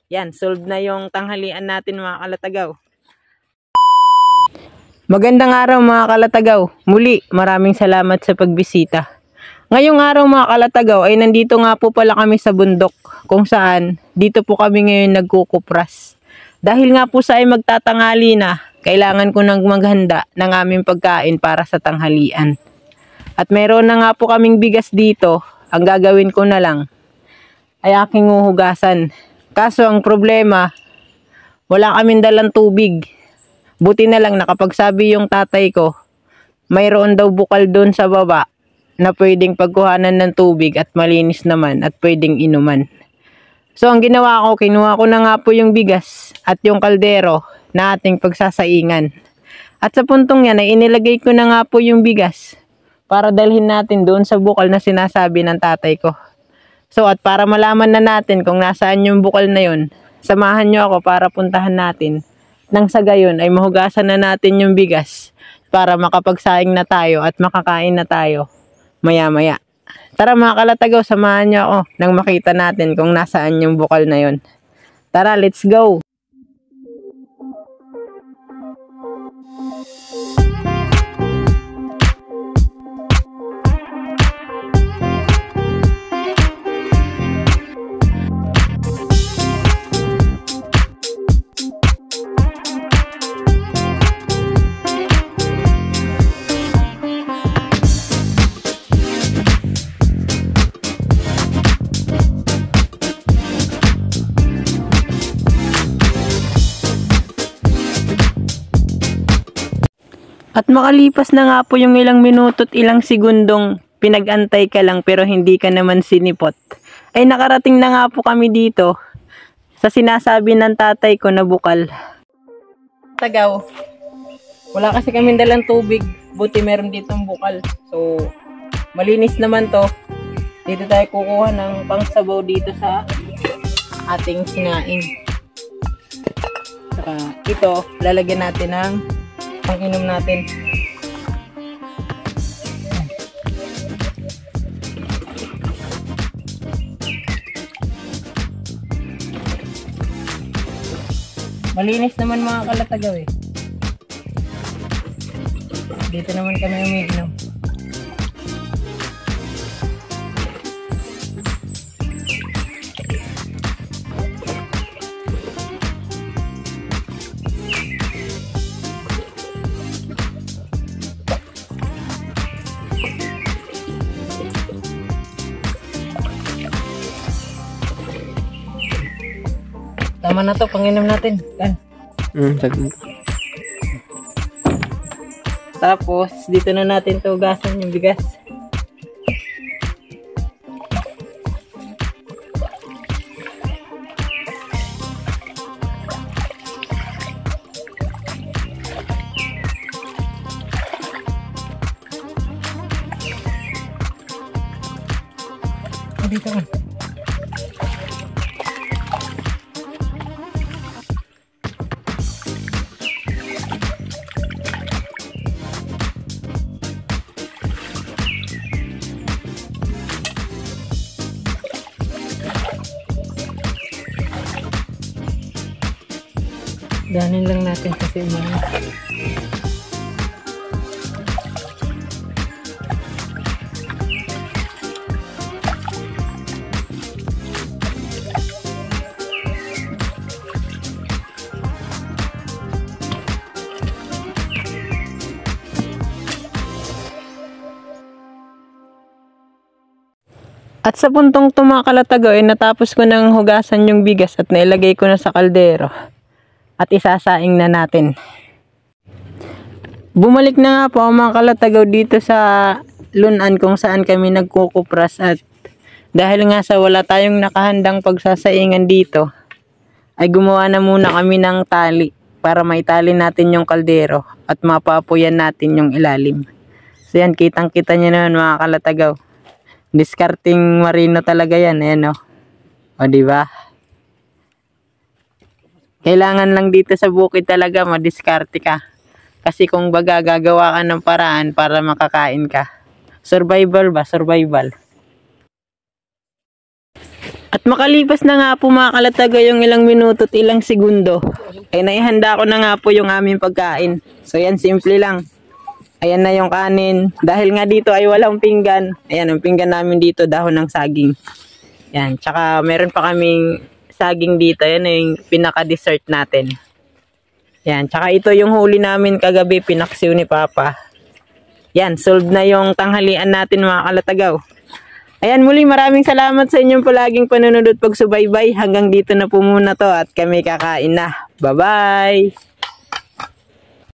Yan, solved na yung tanghalian natin mga kalatagaw. Magandang araw mga kalatagaw. Muli, maraming salamat sa pagbisita. Ngayong araw mga kalatagaw ay nandito nga po pala kami sa bundok kung saan dito po kami ngayon nagkukupras. Dahil nga po sa ay magtatanghali na, kailangan ko nang maghanda ng aming pagkain para sa tanghalian. At meron na nga po kaming bigas dito, ang gagawin ko na lang ay aking uhugasan. Kaso ang problema, wala kaming dalang tubig. Buti na lang nakapagsabi yung tatay ko, mayroon daw bukal doon sa baba na pwedeng pagkuhanan ng tubig at malinis naman at pwedeng inuman. So ang ginawa ko, kinuha ko na nga po yung bigas at yung kaldero na ating pagsasaingan. At sa puntong yan ay inilagay ko na nga po yung bigas para dalhin natin doon sa bukal na sinasabi ng tatay ko. So at para malaman na natin kung nasaan yung bukal na yun, samahan nyo ako para puntahan natin. Nang sa gayon ay mahugasan na natin yung bigas para makapagsaing na tayo at makakain na tayo maya-maya. Tara mga kalatagaw, samahan nyo ako nang makita natin kung nasaan yung bukal na yun. Tara, let's go! At makalipas na nga po yung ilang minuto at ilang segundong pinag-antay ka lang pero hindi ka naman sinipot, ay nakarating na nga po kami dito sa sinasabi ng tatay ko na bukal. Tagaw, wala kasi kami dalang tubig, buti meron ditong bukal. So, malinis naman to. Dito tayo kukuha ng pangsabaw dito sa ating sinaing. Saka ito, lalagyan natin ng pang-inom natin. Malinis naman mga kalatagaw eh. Dito naman kami umiinom. Tama na to, panginom natin. Yan. Tapos, dito na natin to hugasan yung bigas. Dito ka. Dahanin lang natin kasi umano. At sa puntong tumakalatagaw ay natapos ko ng hugasan yung bigas at nailagay ko na sa kaldero. At isasaing na natin. Bumalik na nga po ang mga kalatagaw dito sa lunan kung saan kami nagkukupras at dahil nga sa wala tayong nakahandang pagsasaingan dito ay gumawa na muna kami ng tali para maitali natin yung kaldero at mapaapuyan natin yung ilalim. So yan, kitang kita nyo naman mga kalatagaw. Discarding marino talaga yan, ayan o diba? Kailangan lang dito sa bukid talaga madiskarte ka. Kasi kung baga gagawa ka ng paraan para makakain ka. Survival ba? Survival. At makalipas na nga po mga kalataga yung ilang minuto at ilang segundo, ay naihanda ko na nga po yung aming pagkain. So yan, simple lang. Ayan na yung kanin. Dahil nga dito ay walang pinggan. Ayan, ang pinggan namin dito, dahon ng saging. Yan, tsaka meron pa kaming saging dito. Yan yung pinaka-dessert natin. Yan, tsaka ito yung huli namin kagabi, pinaksiw ni Papa. Yan, solved na yung tanghalian natin mga kalatagaw. Ayan, muli maraming salamat sa inyong palaging panunod at pagsubaybay. Hanggang dito na po muna to at kami kakain na. Bye-bye!